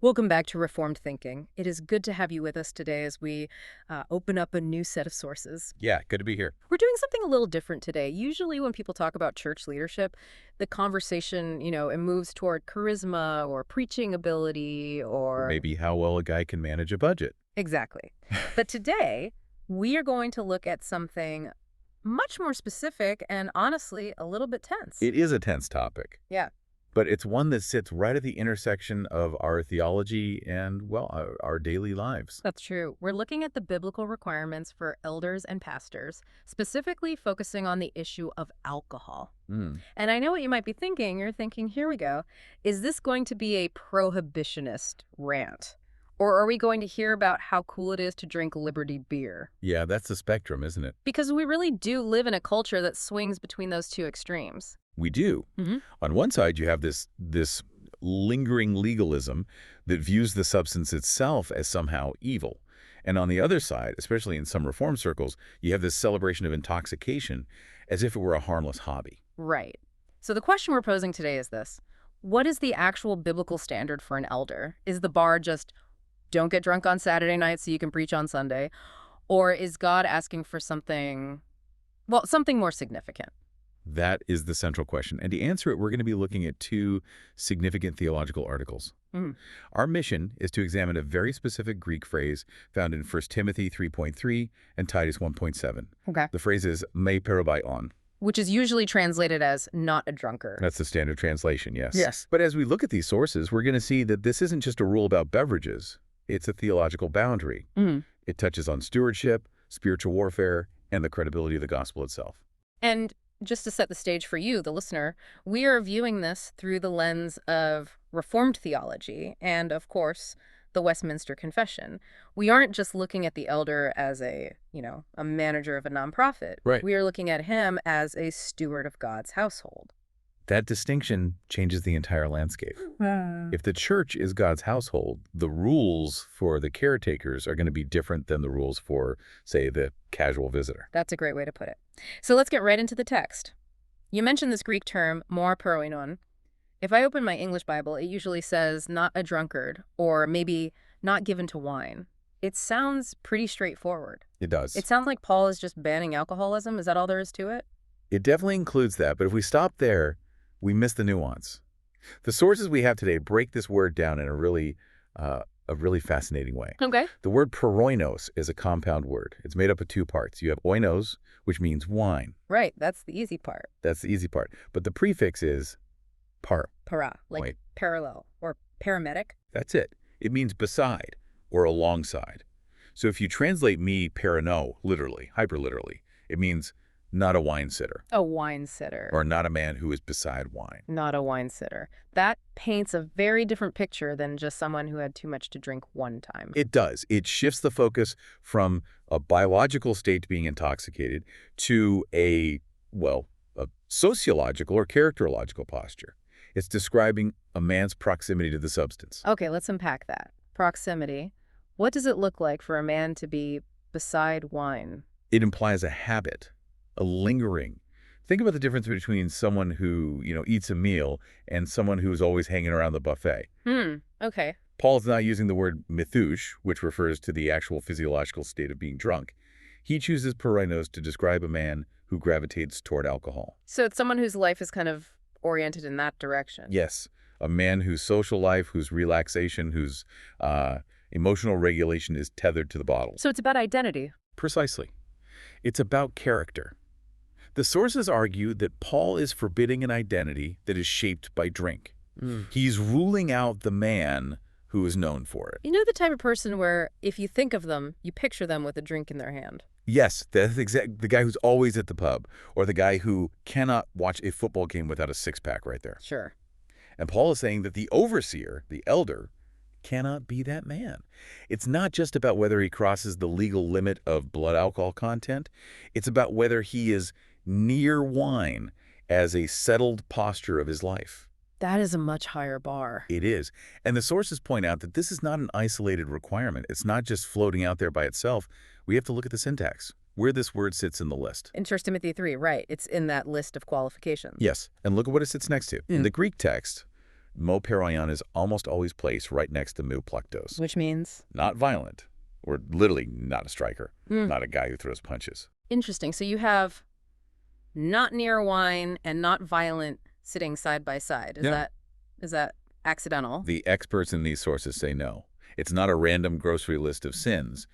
Welcome back to Reformed Thinking. It is good to have you with us today as we open up a new set of sources. Yeah, good to be here. We're doing something a little different today. Usually when people talk about church leadership, the conversation, it moves toward charisma or preaching ability Or or... maybe how well a guy can manage a budget. Exactly. But today, we are going to look at something much more specific and honestly a little bit tense. It is a tense topic, Yeah. but it's one that sits right at the intersection of our theology and, well, our daily lives. That's true. We're looking at the biblical requirements for elders and pastors, specifically focusing on the issue of alcohol. Mm. And I know what you might be thinking. You're thinking, here we go. Is this going to be a prohibitionist rant? Or are we going to hear about how cool it is to drink Liberty beer? Yeah, that's the spectrum, isn't it? Because we really do live in a culture that swings between those two extremes. We do. Mm-hmm. On one side, you have this lingering legalism that views the substance itself as somehow evil. And on the other side, especially in some reform circles, you have this celebration of intoxication as if it were a harmless hobby. Right. So the question we're posing today is this. What is the actual biblical standard for an elder? Is the bar just don't get drunk on Saturday night so you can preach on Sunday? Or is God asking for something, well, something more significant? That is the central question. And to answer it, we're going to be looking at two significant theological articles. Mm. Our mission is to examine a very specific Greek phrase found in 1 Timothy 3.3 and Titus 1.7. Okay. The phrase is me paroinon. Which is usually translated as not a drunkard. That's the standard translation, yes. Yes. But as we look at these sources, we're going to see that this isn't just a rule about beverages. It's a theological boundary. Mm. It touches on stewardship, spiritual warfare, and the credibility of the gospel itself. And just to set the stage for you, the listener, we are viewing this through the lens of Reformed theology and, of course, the Westminster Confession. We aren't just looking at the elder as a manager of a nonprofit. Right. We are looking at him as a steward of God's household. That distinction changes the entire landscape. If the church is God's household, the rules for the caretakers are going to be different than the rules for, say, the casual visitor. That's a great way to put it. So let's get right into the text. You mentioned this Greek term, more paroinon. If I open my English Bible, it usually says not a drunkard or maybe not given to wine. It sounds pretty straightforward. It does. It sounds like Paul is just banning alcoholism. Is that all there is to it? It definitely includes that, but if we stop there, we miss the nuance. The sources we have today break this word down in a really fascinating way. Okay. The word paroinos is a compound word. It's made up of two parts. You have oinos, which means wine. Right. That's the easy part. That's the easy part. But the prefix is par. Para, like Wait. parallel or paramedic. That's it. It means beside or alongside. So if you translate me parano, literally, hyperliterally, it means not a wine sitter. A wine sitter. Or not a man who is beside wine. Not a wine sitter. That paints a very different picture than just someone who had too much to drink one time. It does. It shifts the focus from a biological state to being intoxicated to a sociological or characterological posture. It's describing a man's proximity to the substance. Okay, let's unpack that. Proximity. What does it look like for a man to be beside wine? It implies a habit, a lingering. Think about the difference between someone who, eats a meal and someone who's always hanging around the buffet. Okay. Paul's not using the word mithouche, which refers to the actual physiological state of being drunk. He chooses paroinos to describe a man who gravitates toward alcohol. So it's someone whose life is kind of oriented in that direction. Yes, a man whose social life, whose relaxation, whose emotional regulation is tethered to the bottle. So it's about identity. Precisely. It's about character. The sources argue that Paul is forbidding an identity that is shaped by drink. He's ruling out the man who is known for it. You know the type of person where if you think of them, you picture them with a drink in their hand. Yes, that's the guy who's always at the pub, or the guy who cannot watch a football game without a six-pack right there. Sure. And Paul is saying that the overseer, the elder, cannot be that man. It's not just about whether he crosses the legal limit of blood alcohol content. It's about whether he is near wine as a settled posture of his life. That is a much higher bar. It is. And the sources point out that this is not an isolated requirement. It's not just floating out there by itself. We have to look at the syntax, where this word sits in the list. In 1 Timothy 3, right. It's in that list of qualifications. Yes. And look at what it sits next to. In the Greek text, Mo paroinon is almost always placed right next to mu plectos. Which means? Not violent, or literally not a striker, Mm. not a guy who throws punches. Interesting. So you have not near wine and not violent sitting side by side. Is that accidental? The experts in these sources say no. It's not a random grocery list of sins.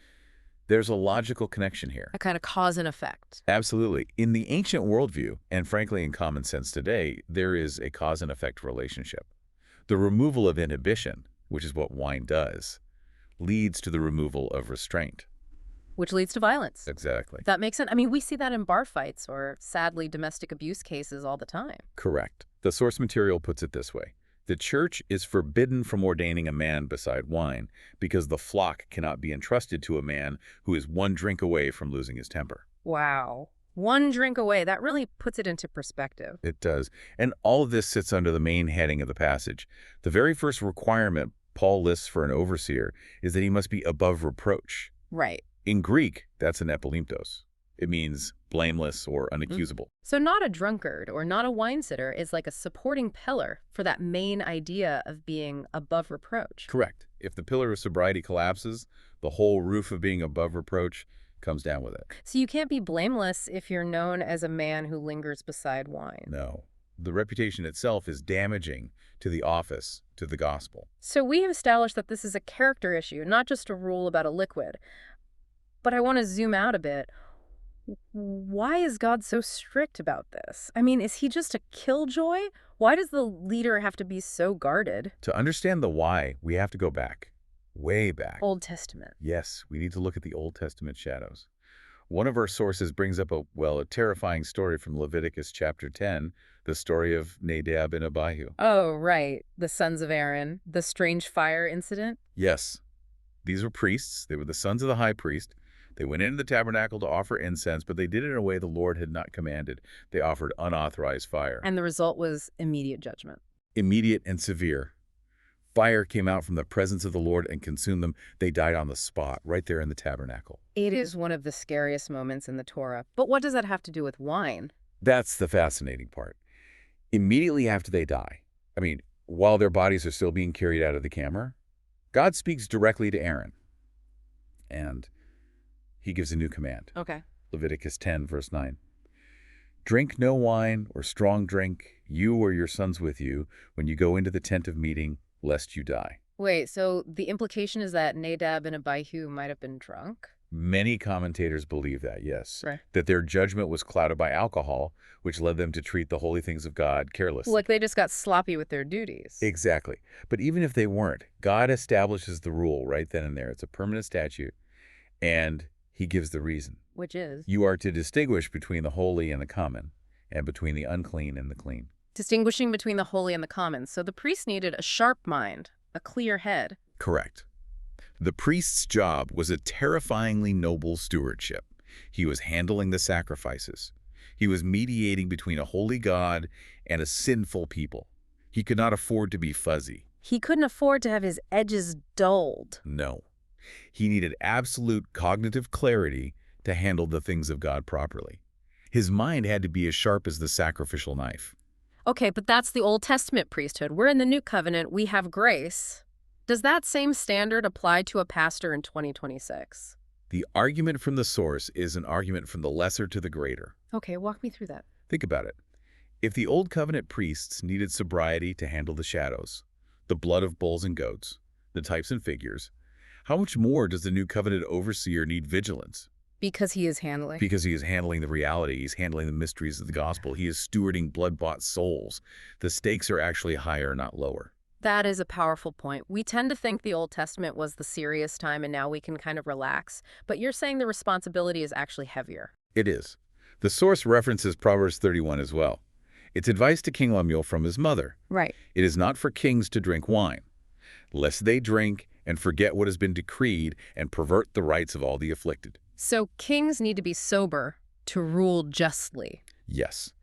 There's a logical connection here. A kind of cause and effect. Absolutely. In the ancient worldview, and frankly in common sense today, there is a cause and effect relationship. The removal of inhibition, which is what wine does, leads to the removal of restraint. Which leads to violence. Exactly. That makes sense. I mean, we see that in bar fights or, sadly, domestic abuse cases all the time. Correct. The source material puts it this way. The church is forbidden from ordaining a man beside wine because the flock cannot be entrusted to a man who is one drink away from losing his temper. Wow. One drink away. That really puts it into perspective. It does. And all of this sits under the main heading of the passage. The very first requirement Paul lists for an overseer is that he must be above reproach. Right. In Greek, that's an epilimptos. It means blameless or unaccusable. So not a drunkard or not a wine sitter is like a supporting pillar for that main idea of being above reproach. Correct. If the pillar of sobriety collapses, the whole roof of being above reproach comes down with it. So you can't be blameless if you're known as a man who lingers beside wine. No. The reputation itself is damaging to the office, to the gospel. So we have established that this is a character issue, not just a rule about a liquid. But I want to zoom out a bit. Why is God so strict about this? I mean, is he just a killjoy? Why does the leader have to be so guarded? To understand the why, we have to go back, way back. Old Testament. Yes, we need to look at the Old Testament shadows. One of our sources brings up a terrifying story from Leviticus chapter 10, the story of Nadab and Abihu. Oh, right. The sons of Aaron. The strange fire incident. Yes, these were priests. They were the sons of the high priest. They went into the tabernacle to offer incense, but they did it in a way the Lord had not commanded. They offered unauthorized fire. And the result was immediate judgment. Immediate and severe. Fire came out from the presence of the Lord and consumed them. They died on the spot, right there in the tabernacle. It is one of the scariest moments in the Torah. But what does that have to do with wine? That's the fascinating part. Immediately after they die, while their bodies are still being carried out of the camera, God speaks directly to Aaron. And he gives a new command. Okay. Leviticus 10, verse 9. Drink no wine or strong drink, you or your sons with you, when you go into the tent of meeting, lest you die. Wait, so the implication is that Nadab and Abihu might have been drunk? Many commentators believe that, yes. Right. That their judgment was clouded by alcohol, which led them to treat the holy things of God carelessly. Like they just got sloppy with their duties. Exactly. But even if they weren't, God establishes the rule right then and there. It's a permanent statute, and he gives the reason. Which is? You are to distinguish between the holy and the common, and between the unclean and the clean. Distinguishing between the holy and the common. So the priest needed a sharp mind, a clear head. Correct. The priest's job was a terrifyingly noble stewardship. He was handling the sacrifices. He was mediating between a holy God and a sinful people. He could not afford to be fuzzy. He couldn't afford to have his edges dulled. No. He needed absolute cognitive clarity to handle the things of God properly. His mind had to be as sharp as the sacrificial knife. Okay, but that's the Old Testament priesthood. We're in the New Covenant. We have grace. Does that same standard apply to a pastor in 2026? The argument from the source is an argument from the lesser to the greater. Okay, walk me through that. Think about it. If the Old Covenant priests needed sobriety to handle the shadows, the blood of bulls and goats, the types and figures, how much more does the New Covenant overseer need vigilance? Because he is handling. Because he is handling the reality. He's handling the mysteries of the gospel. He is stewarding blood-bought souls. The stakes are actually higher, not lower. That is a powerful point. We tend to think the Old Testament was the serious time and now we can kind of relax. But you're saying the responsibility is actually heavier. It is. The source references Proverbs 31 as well. It's advice to King Lemuel from his mother. Right. It is not for kings to drink wine, lest they drink and forget what has been decreed and pervert the rights of all the afflicted. So kings need to be sober to rule justly. Yes.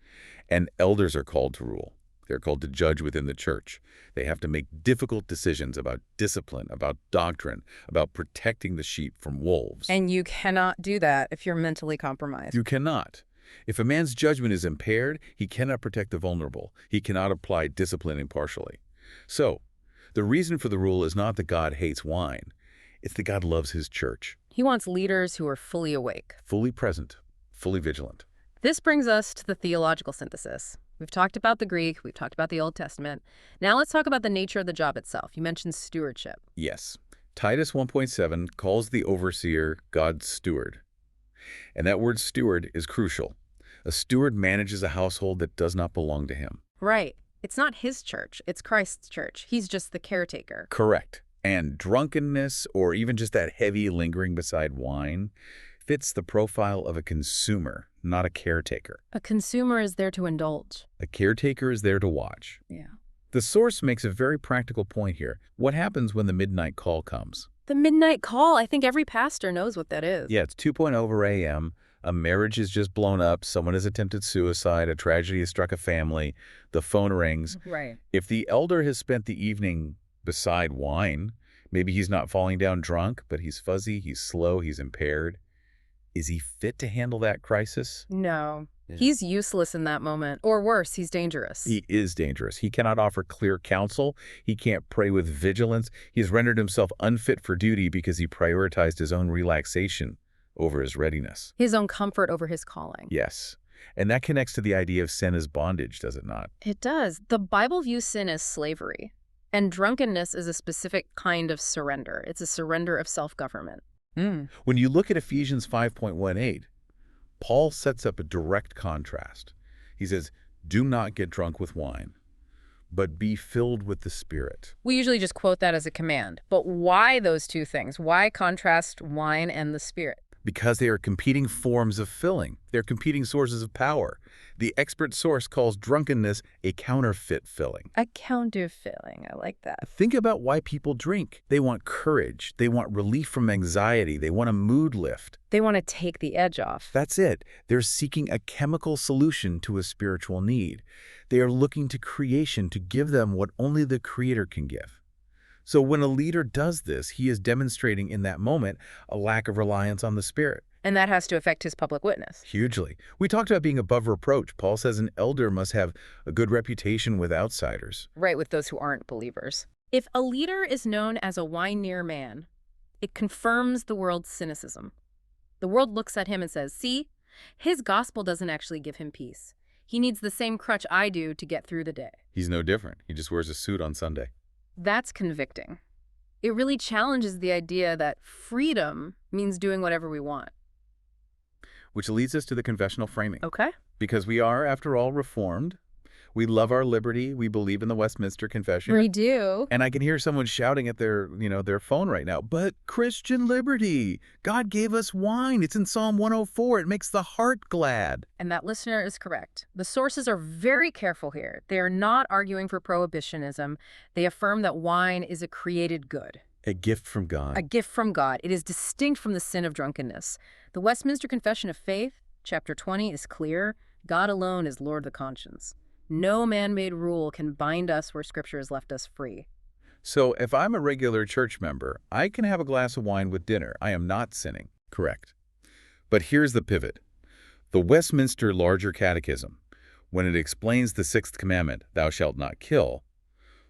And elders are called to rule. They're called to judge within the church. They have to make difficult decisions about discipline, about doctrine, about protecting the sheep from wolves. And you cannot do that if you're mentally compromised. You cannot. If a man's judgment is impaired, he cannot protect the vulnerable. He cannot apply discipline impartially. So, the reason for the rule is not that God hates wine. It's that God loves his church. He wants leaders who are fully awake. Fully present, fully vigilant. This brings us to the theological synthesis. We've talked about the Greek, we've talked about the Old Testament. Now let's talk about the nature of the job itself. You mentioned stewardship. Yes. Titus 1.7 calls the overseer God's steward. And that word steward is crucial. A steward manages a household that does not belong to him. Right. It's not his church, it's Christ's church. He's just the caretaker. Correct. And drunkenness, or even just that heavy lingering beside wine, fits the profile of a consumer, not a caretaker. A consumer is there to indulge. A caretaker is there to watch. Yeah. The source makes a very practical point here. What happens when the midnight call comes? The midnight call, I think every pastor knows what that is. Yeah, it's 2:00 over a.m., a marriage is just blown up, someone has attempted suicide, a tragedy has struck a family, the phone rings. Right. If the elder has spent the evening beside wine, maybe he's not falling down drunk, but he's fuzzy, he's slow, he's impaired. Is he fit to handle that crisis? No. Yeah. He's useless in that moment. Or worse, he's dangerous. He is dangerous. He cannot offer clear counsel. He can't pray with vigilance. He's rendered himself unfit for duty because he prioritized his own relaxation over his readiness. His own comfort over his calling. Yes. And that connects to the idea of sin as bondage, does it not? It does. The Bible views sin as slavery. And drunkenness is a specific kind of surrender. It's a surrender of self-government. When you look at Ephesians 5.18, Paul sets up a direct contrast. He says, do not get drunk with wine, but be filled with the Spirit. We usually just quote that as a command. But why those two things? Why contrast wine and the Spirit? Because they are competing forms of filling. They're competing sources of power. The expert source calls drunkenness a counterfeit filling. A counterfilling. I like that. Think about why people drink. They want courage. They want relief from anxiety. They want a mood lift. They want to take the edge off. That's it. They're seeking a chemical solution to a spiritual need. They are looking to creation to give them what only the Creator can give. So when a leader does this, he is demonstrating in that moment a lack of reliance on the Spirit. And that has to affect his public witness. Hugely. We talked about being above reproach. Paul says an elder must have a good reputation with outsiders. Right, with those who aren't believers. If a leader is known as a wine-near man, it confirms the world's cynicism. The world looks at him and says, see, his gospel doesn't actually give him peace. He needs the same crutch I do to get through the day. He's no different. He just wears a suit on Sunday. That's convicting. It really challenges the idea that freedom means doing whatever we want. Which leads us to the confessional framing. Okay. Because we are, after all, Reformed. We love our liberty. We believe in the Westminster Confession. We do. And I can hear someone shouting at their phone right now, but Christian liberty, God gave us wine. It's in Psalm 104. It makes the heart glad. And that listener is correct. The sources are very careful here. They are not arguing for prohibitionism. They affirm that wine is a created good. A gift from God. A gift from God. It is distinct from the sin of drunkenness. The Westminster Confession of Faith, chapter 20, is clear. God alone is Lord of the conscience. No man-made rule can bind us where Scripture has left us free. So if I'm a regular church member, I can have a glass of wine with dinner. I am not sinning. Correct. But here's the pivot. The Westminster Larger Catechism, when it explains the sixth commandment, thou shalt not kill,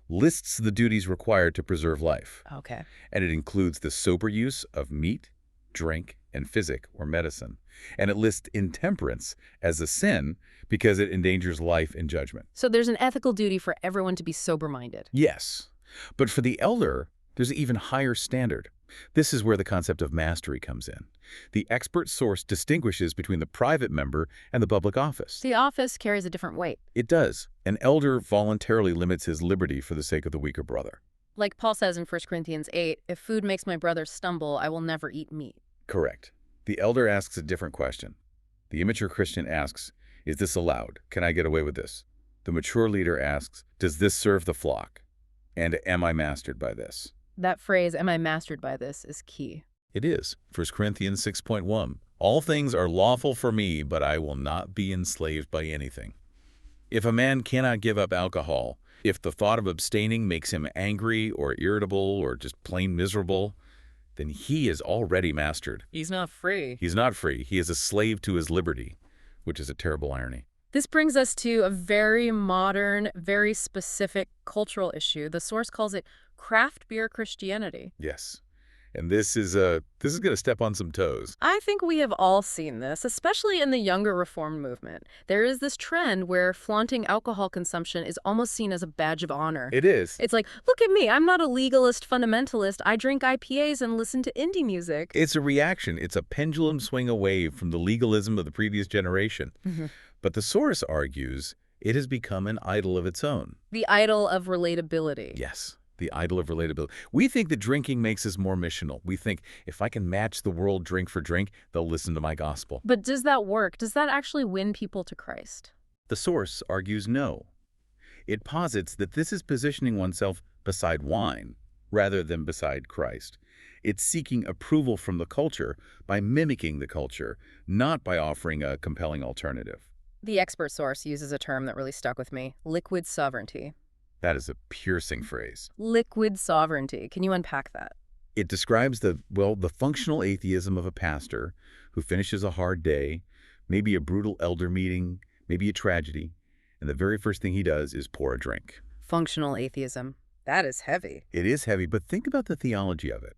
lists the duties required to preserve life. Okay. And it includes the sober use of meat, drink, and physic or medicine. And it lists intemperance as a sin because it endangers life and judgment. So there's an ethical duty for everyone to be sober-minded. Yes. But for the elder, there's an even higher standard. This is where the concept of mastery comes in. The expert source distinguishes between the private member and the public office. The office carries a different weight. It does. An elder voluntarily limits his liberty for the sake of the weaker brother. Like Paul says in 1 Corinthians 8, if food makes my brother stumble, I will never eat meat. Correct. The elder asks a different question. The immature Christian asks, is this allowed? Can I get away with this? The mature leader asks, does this serve the flock? And am I mastered by this? That phrase, am I mastered by this, is key. It is. 1 Corinthians 6.1. All things are lawful for me, but I will not be enslaved by anything. If a man cannot give up alcohol, if the thought of abstaining makes him angry or irritable or just plain miserable, then he is already mastered. He's not free. He's not free. He is a slave to his liberty, which is a terrible irony. This brings us to a very modern, very specific cultural issue. The source calls it craft beer Christianity. Yes. And this is going to step on some toes. I think we have all seen this, especially in the younger reform movement. There is this trend where flaunting alcohol consumption is almost seen as a badge of honor. It is. It's like, look at me, I'm not a legalist fundamentalist. I drink IPAs and listen to indie music. It's a reaction. It's a pendulum swing away from the legalism of the previous generation. But the source argues it has become an idol of its own. The idol of relatability. Yes, the idol of relatability. We think that drinking makes us more missional. We think if I can match the world drink for drink, they'll listen to my gospel. But does that work? Does that actually win people to Christ? The source argues no. It posits that this is positioning oneself beside wine rather than beside Christ. It's seeking approval from the culture by mimicking the culture, not by offering a compelling alternative. The expert source uses a term that really stuck with me, liquid sovereignty. That is a piercing phrase. Liquid sovereignty. Can you unpack that? It describes the functional atheism of a pastor who finishes a hard day, maybe a brutal elder meeting, maybe a tragedy, and the very first thing he does is pour a drink. Functional atheism. That is heavy. It is heavy, but think about the theology of it.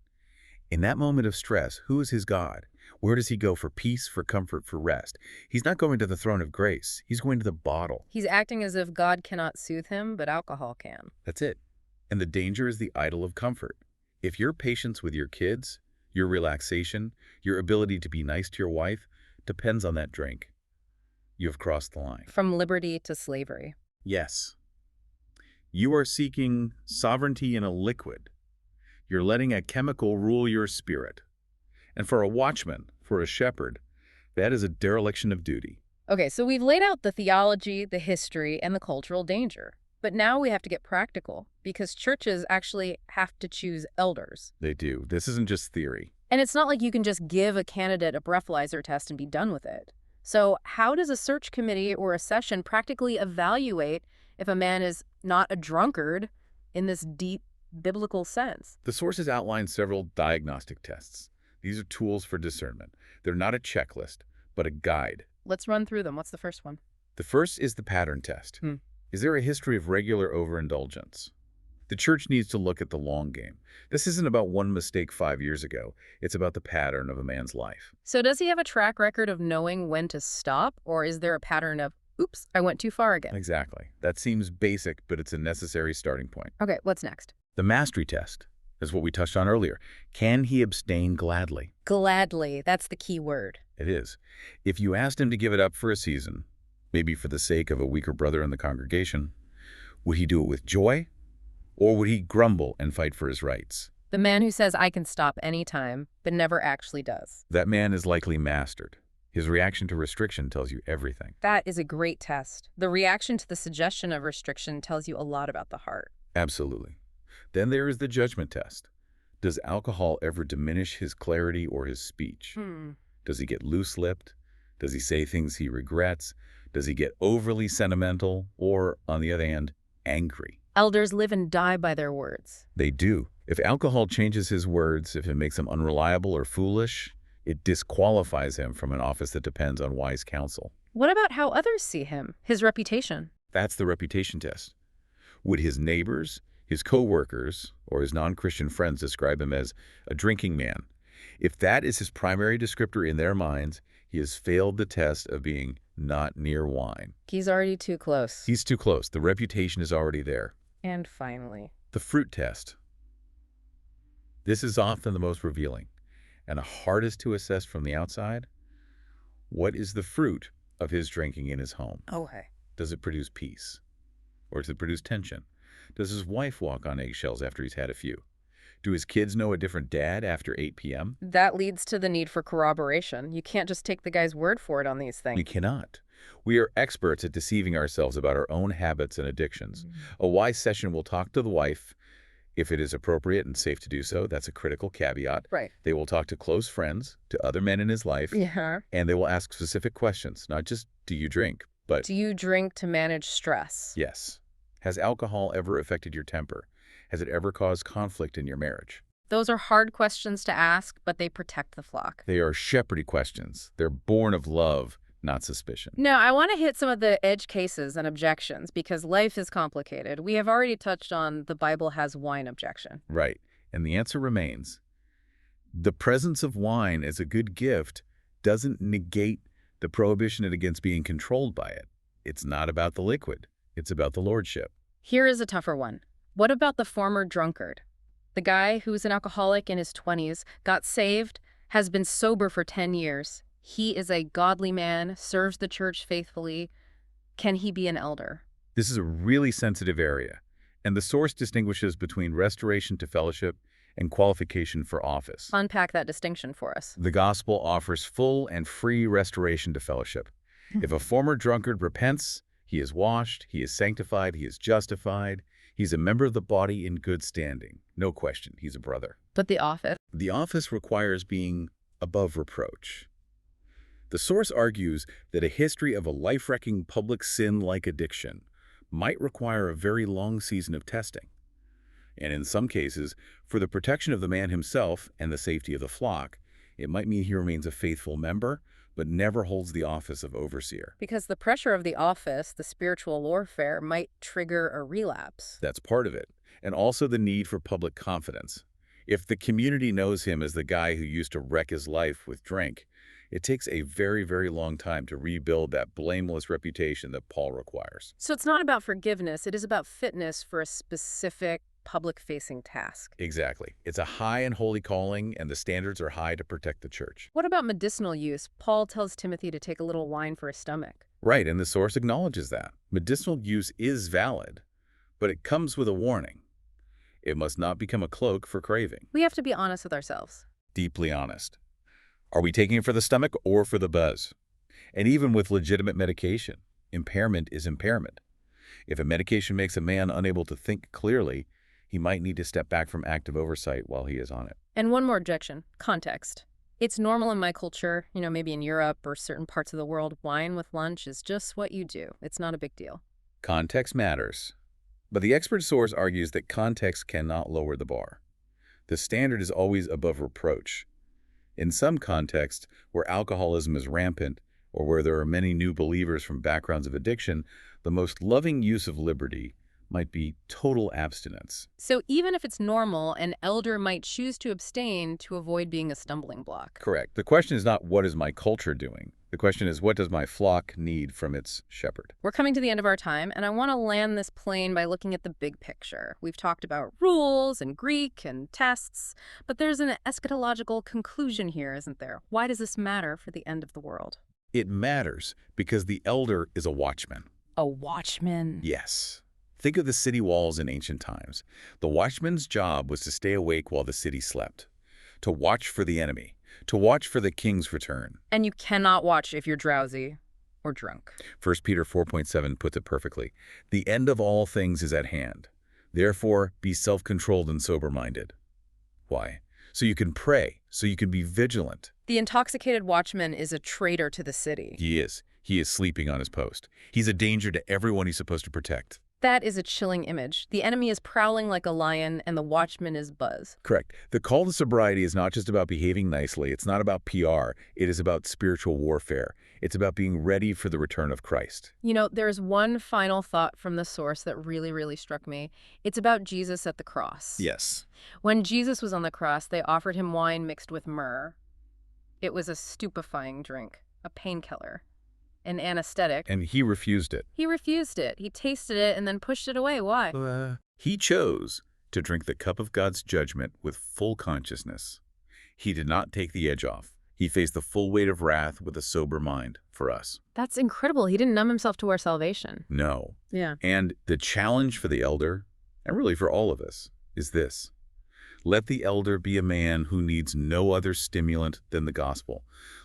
In that moment of stress, who is his God? Where does he go for peace, for comfort, for rest? He's not going to the throne of grace. He's going to the bottle. He's acting as if God cannot soothe him, but alcohol can. That's it. And the danger is the idol of comfort. If your patience with your kids, your relaxation, your ability to be nice to your wife depends on that drink, you have crossed the line. From liberty to slavery. Yes. You are seeking sovereignty in a liquid. You're letting a chemical rule your spirit. And for a watchman, for a shepherd, that is a dereliction of duty. Okay, so we've laid out the theology, the history, and the cultural danger. But now we have to get practical, because churches actually have to choose elders. They do. This isn't just theory. And it's not like you can just give a candidate a breathalyzer test and be done with it. So how does a search committee or a session practically evaluate if a man is not a drunkard in this deep biblical sense? The sources outline several diagnostic tests. These are tools for discernment. They're not a checklist, but a guide. Let's run through them. What's the first one? The first is the pattern test. Is there a history of regular overindulgence? The church needs to look at the long game. This isn't about one mistake 5 years ago. It's about the pattern of a man's life. So does he have a track record of knowing when to stop, or is there a pattern of, oops, I went too far again? Exactly. That seems basic, but it's a necessary starting point. Okay, what's next? The mastery test is what we touched on earlier. Can he abstain gladly? Gladly, that's the key word. It is. If you asked him to give it up for a season, maybe for the sake of a weaker brother in the congregation, would he do it with joy? Or would he grumble and fight for his rights? The man who says, I can stop anytime, but never actually does. That man is likely mastered. His reaction to restriction tells you everything. That is a great test. The reaction to the suggestion of restriction tells you a lot about the heart. Absolutely. Then there is the judgment test. Does alcohol ever diminish his clarity or his speech? Does he get loose-lipped? Does he say things he regrets? Does he get overly sentimental or, on the other hand, angry? Elders live and die by their words. They do. If alcohol changes his words, if it makes him unreliable or foolish, it disqualifies him from an office that depends on wise counsel. What about how others see him, his reputation? That's the reputation test. Would his neighbors, his co-workers, or his non-Christian friends describe him as a drinking man? If that is his primary descriptor in their minds, he has failed the test of being not near wine. He's already too close. He's too close. The reputation is already there. And finally, the fruit test. This is often the most revealing and the hardest to assess from the outside. What is the fruit of his drinking in his home? Okay. Does it produce peace? Or does it produce tension? Does his wife walk on eggshells after he's had a few? Do his kids know a different dad after 8 p.m.? That leads to the need for corroboration. You can't just take the guy's word for it on these things. We cannot. We are experts at deceiving ourselves about our own habits and addictions. A wise session will talk to the wife, if it is appropriate and safe to do so. That's a critical caveat. Right. They will talk to close friends, to other men in his life, and they will ask specific questions, not just, do you drink, but... Do you drink to manage stress? Yes. Has alcohol ever affected your temper? Has it ever caused conflict in your marriage? Those are hard questions to ask, but they protect the flock. They are shepherdy questions. They're born of love, not suspicion. No, I want to hit some of the edge cases and objections because life is complicated. We have already touched on the Bible has wine objection. Right. And the answer remains, the presence of wine as a good gift doesn't negate the prohibition against being controlled by it. It's not about the liquid. It's about the lordship. Here is a tougher one. What about the former drunkard? The guy who's an alcoholic in his 20s, got saved, has been sober for 10 years. He is a godly man, serves the church faithfully. Can he be an elder? This is a really sensitive area, and the source distinguishes between restoration to fellowship and qualification for office. Unpack that distinction for us. The gospel offers full and free restoration to fellowship. If a former drunkard repents, he is washed, he is sanctified, he is justified. He's a member of the body in good standing. No question, he's a brother. But the office? The office requires being above reproach. The source argues that a history of a life-wrecking public sin like addiction might require a very long season of testing. And in some cases, for the protection of the man himself and the safety of the flock, it might mean he remains a faithful member, but never holds the office of overseer. Because the pressure of the office, the spiritual warfare, might trigger a relapse. That's part of it. And also the need for public confidence. If the community knows him as the guy who used to wreck his life with drink, it takes a very, very long time to rebuild that blameless reputation that Paul requires. So it's not about forgiveness, it is about fitness for a specific public-facing task. Exactly. It's a high and holy calling, and the standards are high to protect the church. What about medicinal use? Paul tells Timothy to take a little wine for his stomach. Right, and the source acknowledges that. Medicinal use is valid, but it comes with a warning. It must not become a cloak for craving. We have to be honest with ourselves. Deeply honest. Are we taking it for the stomach or for the buzz? And even with legitimate medication, impairment is impairment. If a medication makes a man unable to think clearly, he might need to step back from active oversight while he is on it. And one more objection, context. It's normal in my culture, maybe in Europe or certain parts of the world, wine with lunch is just what you do. It's not a big deal. Context matters. But the expert source argues that context cannot lower the bar. The standard is always above reproach. In some contexts, where alcoholism is rampant, or where there are many new believers from backgrounds of addiction, the most loving use of liberty might be total abstinence. So even if it's normal, an elder might choose to abstain to avoid being a stumbling block. Correct. The question is not, what is my culture doing? The question is, what does my flock need from its shepherd? We're coming to the end of our time, and I want to land this plane by looking at the big picture. We've talked about rules and Greek and tests, but there's an eschatological conclusion here, isn't there? Why does this matter for the end of the world? It matters because the elder is a watchman. A watchman? Yes. Think of the city walls in ancient times. The watchman's job was to stay awake while the city slept, to watch for the enemy, to watch for the king's return. And you cannot watch if you're drowsy or drunk. 1 Peter 4.7 puts it perfectly. The end of all things is at hand. Therefore, be self-controlled and sober-minded. Why? So you can pray, so you can be vigilant. The intoxicated watchman is a traitor to the city. He is. He is sleeping on his post. He's a danger to everyone he's supposed to protect. That is a chilling image. The enemy is prowling like a lion, and the watchman is Buzz. Correct. The call to sobriety is not just about behaving nicely. It's not about PR. It is about spiritual warfare. It's about being ready for the return of Christ. There's one final thought from the source that really, really struck me. It's about Jesus at the cross. Yes. When Jesus was on the cross, they offered him wine mixed with myrrh. It was a stupefying drink, a painkiller, an anesthetic. And he refused it. He refused it. He tasted it and then pushed it away. Why? He chose to drink the cup of God's judgment with full consciousness. He did not take the edge off. He faced the full weight of wrath with a sober mind for us. That's incredible. He didn't numb himself to our salvation. No. Yeah. And the challenge for the elder, and really for all of us, is this. Let the elder be a man who needs no other stimulant than the gospel.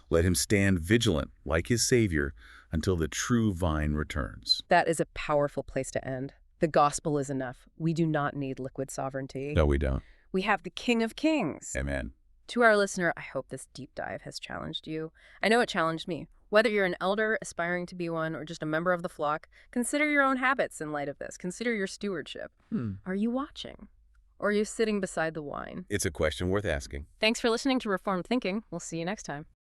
Let him stand vigilant, like his Savior, until the true vine returns. That is a powerful place to end. The gospel is enough. We do not need liquid sovereignty. No, we don't. We have the King of Kings. Amen. To our listener, I hope this deep dive has challenged you. I know it challenged me. Whether you're an elder aspiring to be one or just a member of the flock, consider your own habits in light of this. Consider your stewardship. Are you watching? Or are you sitting beside the wine? It's a question worth asking. Thanks for listening to Reformed Thinking. We'll see you next time.